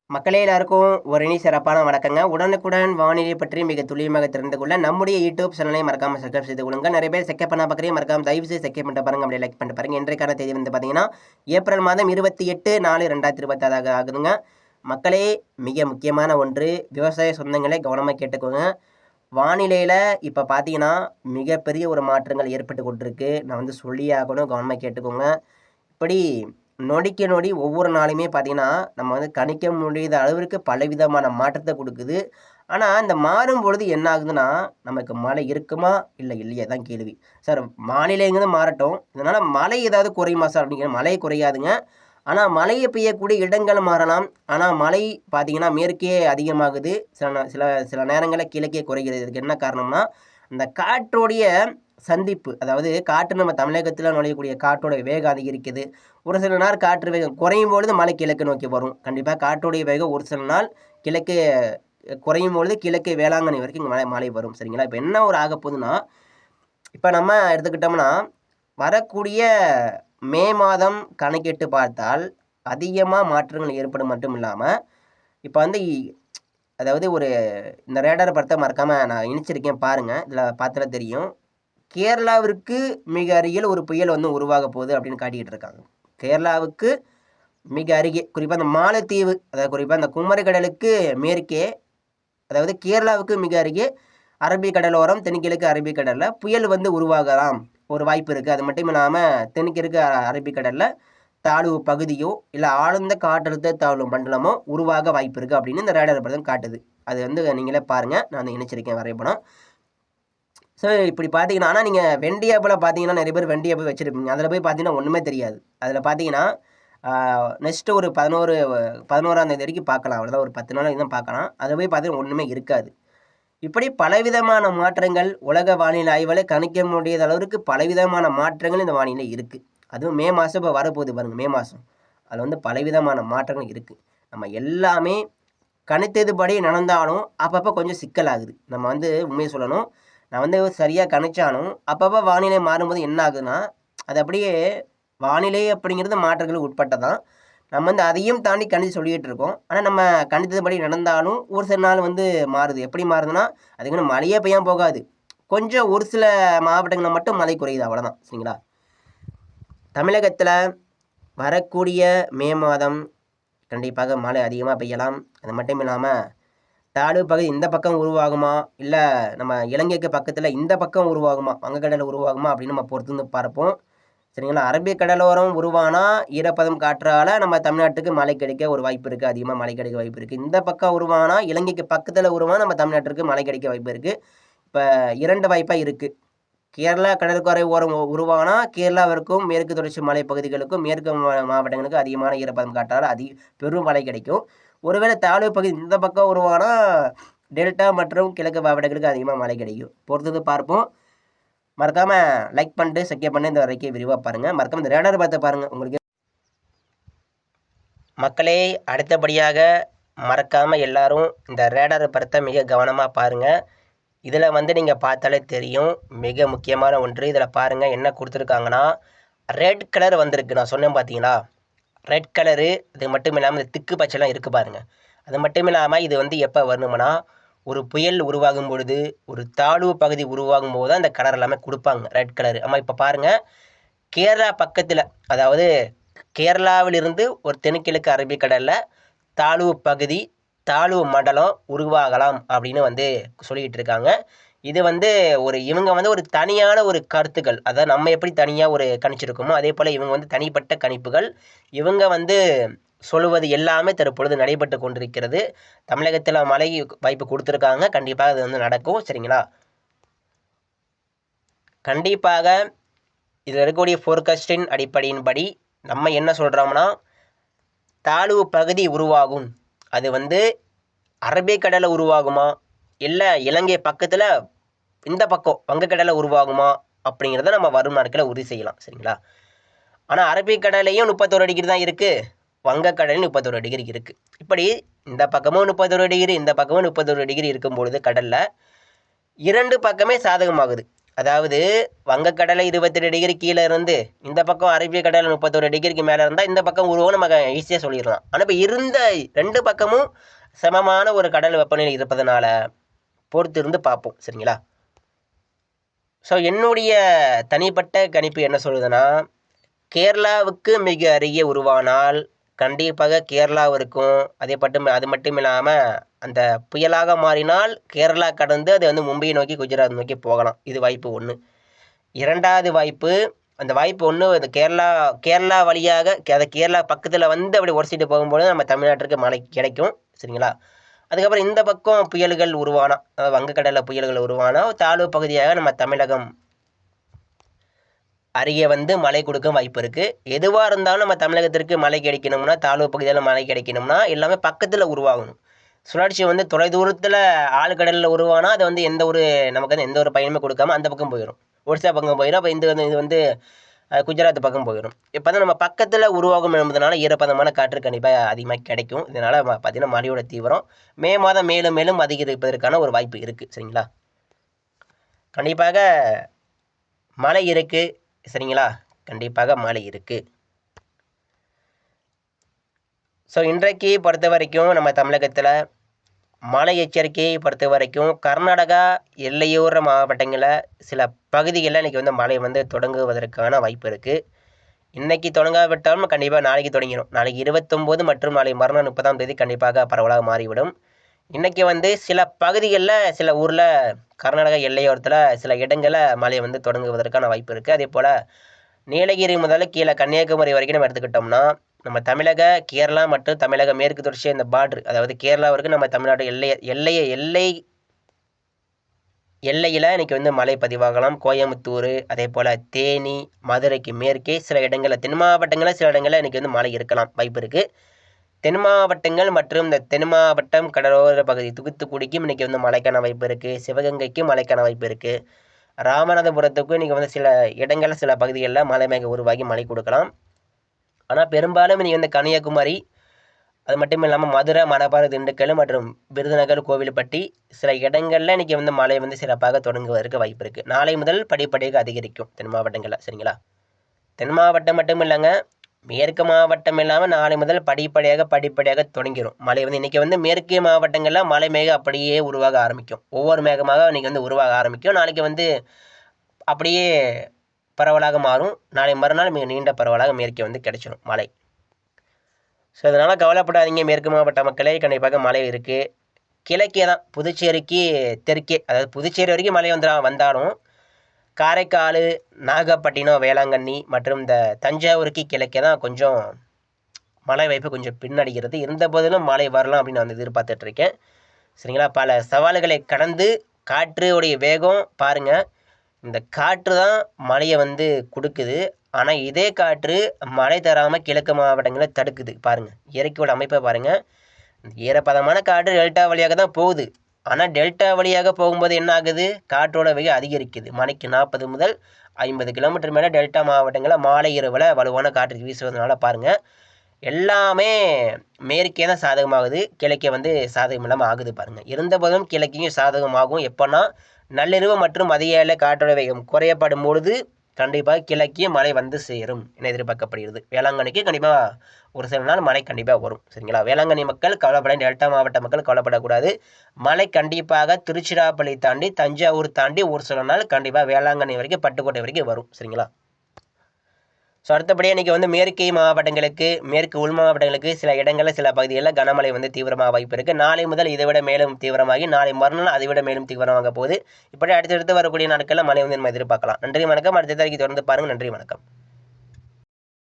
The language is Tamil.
மக்களே எல்லாருக்கும் ஒரு இனி சிறப்பான வணக்கங்க. உடனுக்குடன் வானிலை பற்றி மிக துல்லியமாக தெரிந்து கொள்ள நம்முடைய யூடியூப் சேனலை மறக்காம சப்ஸ்கிரைப் செய்து கொள்ளுங்க. நிறைய பேர் செக் பண்ண பார்க்குறீங்க, மறக்காம தயவு செய்து செக் பண்ணிட்டு பாருங்க, அப்படியே லைக் பண்ணிட்டு பாருங்க. இன்றைக்கான தேதி வந்து பார்த்தீங்கன்னா ஏப்ரல் மாதம் 28/4/2026 ஆகுதுங்க. மக்களே, மிக முக்கியமான ஒன்று, விவசாய சொந்தங்களை கவனமாக கேட்டுக்கோங்க. வானிலையில் இப்போ பார்த்தீங்கன்னா மிகப்பெரிய ஒரு மாற்றங்கள் ஏற்பட்டு கொண்டிருக்கு. நான் வந்து சொல்லியே ஆகணும், கவனமாக கேட்டுக்கோங்க. இப்படி நொடிக்கு நொடி ஒவ்வொரு நாளுமே பார்த்தீங்கன்னா, நம்ம வந்து கணிக்க முடியாத அளவிற்கு பலவிதமான மாற்றத்த குடுக்குது. ஆனா, இந்த மாறும்பொழுது என்ன ஆகுதுன்னா, நமக்கு மழை இருக்குமா? இல்ல இல்லையா? தான் கேள்வி. சார், வானிலைங்கிறது மாறட்டும். இதனால மழை ஏதாவது குறையுமா சார்? அப்படிங்கிற மழை குறையாதுங்க. ஆனா, மழை பெய்யக்கூடிய இடங்கள் மாறலாம். ஆனா, மழை பார்த்தீங்கன்னா, மேற்கே அதிகமாகுது. சில சில நேரங்கள்ல கிழக்கே குறைகிறது. இதுக்கு என்ன காரணம்னா, இந்த காற்றோடைய சந்திப்பு. அதாவது காற்று நம்ம தமிழகத்தில நுழையக்கூடிய காற்றோட வேகம் அதிகரிக்குது. ஒரு சில நாள் காற்று வேகம் குறையும் பொழுது மழை கிழக்கு நோக்கி வரும். கண்டிப்பா காற்றுடைய வேகம் ஒரு சில நாள் கிழக்கு குறையும் பொழுது கிழக்கு வேளாங்கண்ணி வரைக்கும் இங்க மழை மழை வரும். சரிங்களா? இப்ப என்ன ஒரு ஆகப்போகுதுன்னா, இப்ப நம்ம எடுத்துக்கிட்டோம்னா, வரக்கூடிய மே மாதம் கணக்கிட்டு பார்த்தால், அதிகமா மாற்றங்கள் ஏற்படும் மட்டும் இல்லாம, இப்ப வந்து அதாவது ஒரு இந்த ரேடார் படத்த மறக்காம நான் இணைச்சிருக்கேன் பாருங்க. இதுல பார்த்தாலே தெரியும். கேரளாவிற்கு மிக அருகில் ஒரு புயல் வந்து உருவாக போகுது அப்படின்னு காட்டிக்கிட்டு இருக்காங்க. கேரளாவுக்கு மிக அருகே, குறிப்பா அந்த மாலத்தீவு, அதாவது குறிப்பா அந்த குமரிக்கடலுக்கு மேற்கே, அதாவது கேரளாவுக்கு மிக அருகே அரபிக்கடலோரம், தென்கிழக்கு அரபிக்கடல்ல புயல் வந்து உருவாகலாம் ஒரு வாய்ப்பு இருக்கு. அது மட்டும் இல்லாம தென்கிழக்கு அரபிக்கடல்ல தாழ்வு பகுதியோ இல்ல ஆழ்ந்த காற்றழுத்த தாழ்வு மண்டலமோ உருவாக வாய்ப்பு இருக்கு அப்படின்னு இந்த ரேடார் படம் காட்டுது. அது வந்து நீங்களே பாருங்க. நான் வந்து இணைச்சிருக்கேன் வரைபடம். ஸோ இப்படி பார்த்தீங்கன்னா, ஆனா நீங்க வெண்டி ஆப்ல பார்த்தீங்கன்னா, நிறைய பேர் வெண்டி ஆப் வச்சிருப்பீங்க. அதில போய் பார்த்தீங்கன்னா ஒண்ணுமே தெரியாது. அதில பார்த்தீங்கன்னா, நெக்ஸ்ட் ஒரு 11ஆம் தேதி வரைக்கும் பார்க்கலாம். அவ்வளோதான், ஒரு 10 நாள் வரைக்கும் தான் பார்க்கலாம். அதில போய் பார்த்தீங்கன்னா ஒண்ணுமே இருக்காது. இப்படி பலவிதமான மாற்றங்கள் உலக வானிலை ஆய்வால கணிக்க முடியாத அளவிற்கு பலவிதமான மாற்றங்கள் இந்த வானிலை இருக்கு. அதுவும் மே மாசம் இப்போ வரப்போகுது பாருங்க, மே மாசம். அதில வந்து பலவிதமான மாற்றங்கள் இருக்கு. நம்ம எல்லாமே கணித்ததுபடி நடந்தாலும் அப்பப்போ கொஞ்சம் சிக்கலாகுது. நம்ம வந்து உண்மையை சொல்லணும். நான் வந்து சரியா கணிச்சாலும் அப்பப்போ வானிலை மாறும்போது என்ன ஆகுதுன்னா, அது அப்படியே வானிலை அப்படிங்கிறது மாற்றங்களுக்கு உட்பட்டதான். நம்ம வந்து அதையும் தாண்டி கணிச்சு சொல்லிட்டு இருக்கோம். ஆனா நம்ம கணித்ததுபடி நடந்தாலும் ஒரு சில நாள் வந்து மாறுது. எப்படி மாறுதுன்னா, அதுக்குன்னு மழையே பெய்யாம போகாது. கொஞ்சம் ஒரு சில மாவட்டங்கள்ல மட்டும் மழை குறையுது, அவ்வளோதான். சரிங்களா? தமிழகத்துல வரக்கூடிய மே மாதம் கண்டிப்பாக மழை அதிகமா பெய்யலாம். அது மட்டும் இல்லாம தாழ்வு பகுதி இந்த பக்கம் உருவாகுமா? இல்ல நம்ம இலங்கைக்கு பக்கத்துல இந்த பக்கம் உருவாகுமா? வங்கக்கடல் உருவாகுமா? அப்படின்னு நம்ம பொறுத்து வந்து பார்ப்போம். சரிங்களா? அரபிக் கடலோரம் உருவானா ஈரப்பதம் காற்றால நம்ம தமிழ்நாட்டுக்கு மழை கிடைக்க ஒரு வாய்ப்பு இருக்கு. அதிகமா மழை கிடைக்க வாய்ப்பு இருக்கு. இந்த பக்கம் உருவானா இலங்கைக்கு பக்கத்துல உருவானா நம்ம தமிழ்நாட்டிற்கு மழை கிடைக்க வாய்ப்பு இருக்கு. இப்ப 2 வாய்ப்பா இருக்கு. கேரளா கடற்கரை ஓரம் உருவானா கேரளாவிற்கும் மேற்கு தொடர்ச்சி மலை பகுதிகளுக்கும் மேற்கு மாவட்டங்களுக்கு அதிகமான ஈரப்பதம் காற்றால பெரும் மழை கிடைக்கும். ஒருவேளை தாழ்வு பகுதி இந்த பக்கம் உருவானா டெல்டா மற்றும் கிழக்கு மாவட்டங்களுக்கு அதிகமாக மழை கிடைக்கும். பொறுத்தது பார்ப்போம். மறக்காம லைக் பண்ணிட்டு சப்ஸ்கிரைப் பண்ணி இந்த வரைக்கும் விரிவாக பாருங்க. மறக்காம இந்த ரேடார் பார்த்து பாருங்க உங்களுக்கு. மக்களே, அடுத்தபடியாக மறக்காம எல்லாரும் இந்த ரேடார் படத்தை மிக கவனமாக பாருங்க. இதில் வந்து நீங்கள் பார்த்தாலே தெரியும், மிக முக்கியமான ஒன்று. இதில் பாருங்கள் என்ன கொடுத்துருக்காங்கன்னா, ரெட் கலர் வந்திருக்கு. நான் சொன்னேன் பார்த்தீங்களா, ரெட் கலரு. அது மட்டும் இல்லாமல் இந்த திக்கு பச்சைலாம் இருக்குது பாருங்கள். அது மட்டும் இல்லாமல் இது வந்து எப்போ வரணும்னா, ஒரு புயல் உருவாகும் பொழுது, ஒரு தாழ்வு பகுதி உருவாகும் போது தான் இந்த கலர் எல்லாமே கொடுப்பாங்க, ரெட் கலரு. ஆமாம், இப்போ பாருங்கள், கேரளா பக்கத்தில், அதாவது கேரளாவிலிருந்து ஒரு தென்கிழக்கு அரபிக்கடலில் தாழ்வு பகுதி, தாழ்வு மண்டலம் உருவாகலாம் அப்படின்னு வந்து சொல்லிக்கிட்டு இருக்காங்க. இது வந்து இவங்க வந்து ஒரு தனியான ஒரு கருத்துக்கள், அதாவது நம்ம எப்படி தனியாக ஒரு கணிச்சிருக்கோமோ அதே போல் இவங்க வந்து தனிப்பட்ட கணிப்புகள். இவங்க வந்து சொல்லுவது எல்லாமே தற்பொழுது நடைபெற்று கொண்டிருக்கிறது. தமிழகத்தில் மழை வாய்ப்பு கொடுத்துருக்காங்க. கண்டிப்பாக அது வந்து நடக்கும். சரிங்களா? கண்டிப்பாக இதில் இருக்கக்கூடிய ஃபோர்காஸ்டின் அடிப்படையின்படி நம்ம என்ன சொல்கிறோம்னா, தாழ்வு பகுதி உருவாகும். அது வந்து அரபிக்கடலில் உருவாகுமா, இல்லை இலங்கை பக்கத்தில் இந்த பக்கம் வங்கக்கடலில் உருவாகுமா அப்படிங்கிறத நம்ம வரும் நாட்களில் உறுதி செய்யலாம். சரிங்களா? ஆனால் அரபிக்கடலையும் 31 டிகிரி தான் இருக்குது, வங்கக்கடலையும் 31 டிகிரி இருக்குது. இப்படி இந்த பக்கமும் 31 டிகிரி, இந்த பக்கமும் 31 டிகிரி இருக்கும்பொழுது கடலில் இரண்டு பக்கமே சாதகமாகுது. அதாவது வங்கக்கடலை 28 டிகிரி கீழே இருந்து இந்த பக்கம் அரபிக்கடலை 31 டிகிரிக்கு மேலே இருந்தால் இந்த பக்கம் உருவம் நம்ம ஈஸியாக சொல்லிடலாம். ஆனால் இப்போ இருந்த 2 பக்கமும் சமமான ஒரு கடல் வெப்பநிலை இருப்பதனால பொறுத்து இருந்து பார்ப்போம். சரிங்களா? ஸோ என்னுடைய தனிப்பட்ட கணிப்பு என்ன சொல்லுதுன்னா, கேரளாவுக்கு மிக அருகே உருவானால் கண்டிப்பாக கேரளாவிற்கும் அது மட்டும் இல்லாமல் அந்த புயலாக மாறினால் கேரளா கடந்து அது வந்து மும்பையை நோக்கி குஜராத் நோக்கி போகலாம். இது வாய்ப்பு ஒன்று. இரண்டாவது வாய்ப்பு, அந்த வாய்ப்பு ஒன்று, அது கேரளா வழியாக அதை கேரளா பக்கத்தில் வந்து அப்படி உரசிட்டு போகும்போது நம்ம தமிழ்நாட்டிற்கு மழை கிடைக்கும். சரிங்களா? அதுக்கப்புறம் இந்த பக்கம் புயல்கள் உருவானா, வங்கக்கடலில் புயல்கள் உருவானா தாழ்வு பகுதியாக நம்ம தமிழகம் அருகே வந்து மழை கொடுக்க வாய்ப்பு இருக்குது. எதுவாக இருந்தாலும் நம்ம தமிழகத்திற்கு மழை கிடைக்கணும்னா, தாழ்வு பகுதியில் மழை கிடைக்கணும்னா எல்லாமே பக்கத்தில் உருவாகணும். சுழற்சி வந்து தொலைதூரத்தில் ஆழ்கடலில் உருவானா அது வந்து நமக்கு வந்து எந்த ஒரு பயனுமே கொடுக்காம அந்த பக்கம் போயிடும், ஒடிசா பக்கம் போயிடும். அப்போ இது வந்து குஜராத் பக்கம் போயிடும். இப்போ தான் நம்ம பக்கத்தில் உருவாகும் என்பதனால ஈரப்பதமான காற்று கண்டிப்பாக அதிகமாக கிடைக்கும். இதனால் பார்த்திங்கன்னா மழையோட தீவிரம் மே மாதம் மேலும் மேலும் அதிகரிப்பதற்கான ஒரு வாய்ப்பு இருக்குது. சரிங்களா? கண்டிப்பாக மழை இருக்குது. சரிங்களா? கண்டிப்பாக மழை இருக்குது. ஸோ இன்றைக்கு பொறுத்த வரைக்கும் நம்ம தமிழகத்தில் மழை எச்சரிக்கையை பொறுத்த வரைக்கும் கர்நாடகா எல்லையோர மாவட்டங்களில் சில பகுதிகளில் இன்றைக்கி வந்து மழை வந்து தொடங்குவதற்கான வாய்ப்பு இருக்குது. இன்றைக்கி தொடங்காவிட்டாலும் கண்டிப்பாக நாளைக்கு தொடங்கிடும். நாளைக்கு 29 மற்றும் நாளை மறுநாள் 30ஆம் தேதி கண்டிப்பாக பரவலாக மாறிவிடும். இன்றைக்கி வந்து சில பகுதிகளில் சில ஊரில் கர்நாடகா எல்லையோரத்தில் சில இடங்களில் மழை வந்து தொடங்குவதற்கான வாய்ப்பு இருக்குது. அதே போல் நீலகிரி முதல்ல கீழே கன்னியாகுமரி வரைக்கும் நம்ம எடுத்துக்கிட்டோம்னா நம்ம தமிழக கேரளா மற்றும் தமிழக மேற்கு தொடர்ச்சி இந்த பார்டர், அதாவது கேரளாவிற்கு நம்ம தமிழ்நாடு எல்லையில் இன்றைக்கி வந்து மழை பதிவாகலாம். கோயம்புத்தூர், அதே போல் தேனி, மதுரைக்கு மேற்கே சில இடங்களில் தென் மாவட்டங்களில் சில இடங்களில் இன்றைக்கி வந்து மழை இருக்கலாம், வாய்ப்பு இருக்குது. தென் மாவட்டங்கள் மற்றும் இந்த தென் மாவட்டம் கடலோர பகுதி தூத்துக்குடிக்கும் இன்றைக்கி வந்து மழைக்கான வாய்ப்பு இருக்குது. சிவகங்கைக்கும் மழைக்கான வாய்ப்பு இருக்குது. ராமநாதபுரத்துக்கும் இன்றைக்கி வந்து சில இடங்களில் சில பகுதிகளில் மழை மேகம் உருவாகி மழை கொடுக்கலாம். ஆனால் பெரும்பாலும் இன்றைக்கி வந்து கன்னியாகுமரி, அது மட்டும் இல்லாமல் மதுரை, மணப்பாறை, திண்டுக்கல் மற்றும் விருதுநகர், கோவில்பட்டி சில இடங்களில் இன்றைக்கி வந்து மழை வந்து சிறப்பாக தொடங்குவதற்கு வாய்ப்பு இருக்குது. நாளை முதல் படிப்படியாக அதிகரிக்கும் தென் மாவட்டங்களில். சரிங்களா? தென் மாவட்டம் மட்டும் இல்லைங்க, மேற்கு மாவட்டம் இல்லாமல் நாளை முதல் படிப்படியாக தொடங்கிடும் மழை வந்து. இன்றைக்கி வந்து மேற்கு மாவட்டங்களில் மழை மேகம் அப்படியே உருவாக ஆரம்பிக்கும். ஒவ்வொரு மேகமாக இன்றைக்கி வந்து உருவாக ஆரம்பிக்கும். நாளைக்கு வந்து அப்படியே பரவலாக மாறும். நாளை மறுநாள் மிக நீண்ட பரவலாக மேற்கே வந்து கிடைச்சிடும் மழை. ஸோ அதனால் கவலைப்படாதீங்க மேற்கு மாவட்ட மக்களே, கண்டிப்பாக மழை இருக்குது. கிழக்கே தான் புதுச்சேரிக்கு தெற்கே, அதாவது புதுச்சேரி வரைக்கும் மழை வந்தாலும் காரைக்கால், நாகப்பட்டினம், வேளாங்கண்ணி மற்றும் இந்த தஞ்சாவூருக்கு கிழக்கே தான் கொஞ்சம் மழை வாய்ப்பு கொஞ்சம் பின்னடைகிறது. இருந்த போதிலும் மழை வரலாம் அப்படின்னு நான் வந்து எதிர்பார்த்துட்ருக்கேன். சரிங்களா? பல சவால்களை கடந்து காற்றுடைய வேகம் பாருங்கள். இந்த காற்று தான் மழையை வந்து கொடுக்குது. ஆனால் இதே காற்று மழை தராமல் கிழக்கு மாவட்டங்களில் தடுக்குது. பாருங்கள், இயற்கையோட அமைப்பை பாருங்கள். ஈரப்பதமான காற்று டெல்டா வழியாக தான் போகுது. ஆனால் டெல்டா வழியாக போகும்போது என்ன ஆகுது? காற்றோட வேகம் அதிகரிக்குது. மணிக்கு 40 முதல் 50 கிலோமீட்டர் மேலே டெல்டா மாவட்டங்களில் மாலை இரவில் வலுவான காற்று வீசுவதனால பாருங்கள் எல்லாமே மேற்கே தான் சாதகமாகுது, கிழக்கே வந்து சாதகம் இல்லாமல் ஆகுது. பாருங்கள், இருந்தபோதும் கிழக்கையும் சாதகமாகும். எப்போன்னா நள்ளிரவு மற்றும் மதிய காற்றோட வேகம் குறையப்படும் பொழுது கண்டிப்பாக கிழக்கே மழை வந்து சேரும் என எதிர்பார்க்கப்படுகிறது. வேளாங்கண்ணிக்கு கண்டிப்பாக ஒரு சில நாள் மழை கண்டிப்பாக வரும். சரிங்களா? வேளாங்கண்ணி மக்கள் கவலைப்பட, டெல்டா மாவட்ட மக்கள் கவலைப்படக்கூடாது. மழை கண்டிப்பாக திருச்சிராப்பள்ளி தாண்டி தஞ்சாவூர் தாண்டி ஒரு சில நாள் கண்டிப்பாக வேளாங்கண்ணி வரைக்கும் பட்டுக்கோட்டை வரைக்கும் வரும். சரிங்களா? ஸோ அடுத்தபடியாக இன்றைக்கி வந்து மேற்கு மாவட்டங்களுக்கு, மேற்கு உள் மாவட்டங்களுக்கு சில இடங்களில் சில பகுதிகளில் கனமழை வந்து தீவிரமாக வாய்ப்பு இருக்குது. நாளை முதல் இதை விட மேலும் தீவிரமாகி நாளை மறுநாள் அதை விட மேலும் தீவிரமாக போகுது. இப்படி அடுத்தடுத்து வரக்கூடிய நாட்களில் மழை வந்து நம்ம எதிர்பார்க்கலாம். நன்றி வணக்கம். அடுத்த தொடர்ந்து பாருங்கள். நன்றி வணக்கம்.